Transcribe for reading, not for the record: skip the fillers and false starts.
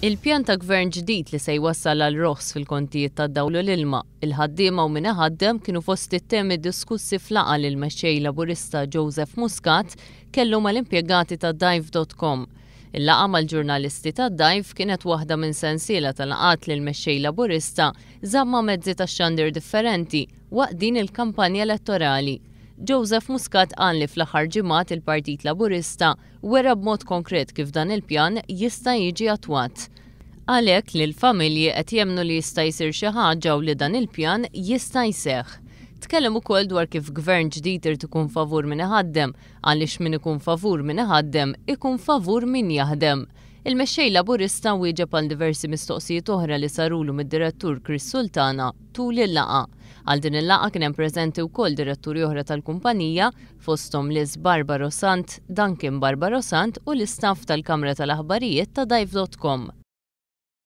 Il-pjan ta' gvern ġdid li se jwassal għal roħs fil-kontijiet tad-dawl u l-ilma, il-ħaddiema u min iħaddem kienu fost it-temi diskussi f'laqgħa li l-mexxej Laburista Joseph Muscat kellu mal-impjegati ta' Dive.com. Il-laqgħa mal-ġurnalisti ta' Dive kienet waħda minn sensiela tal-laqgħat li l-mexxej Laburista żamma mezzi tax-xandir differenti waqt din il-kampanja elettorali. Joseph Muscat qal li fl-aħħar ġimgħat il-Partit Laburista wera b'mod konkret kif dan il-pjan jista' jiġi attwat. Għalhekk li l-familji qed jemmnu li jista' jsir xi ħaġa u li dan il-pjan jista' jseħħ. Tkellem ukoll dwar kif gvern ġdid irid ikun favur min iħaddem, għaliex min ikun favur min iħaddem ikun favur min jaħdem. Il-mexxej Laburista wieġeb għal diversi mistoqsijiet oħra li sarulu mid-direttur Chris Sultana tul il-laqgħa. Għal din il-laqgħa kien hemm preżenti wkoll diretturi oħra tal-kumpanija fosthom Liz Barbaro Sant, Duncan Barbaro Sant u l-istaff tal-Kamra tal-Aħbarijiet ta' Dive.com.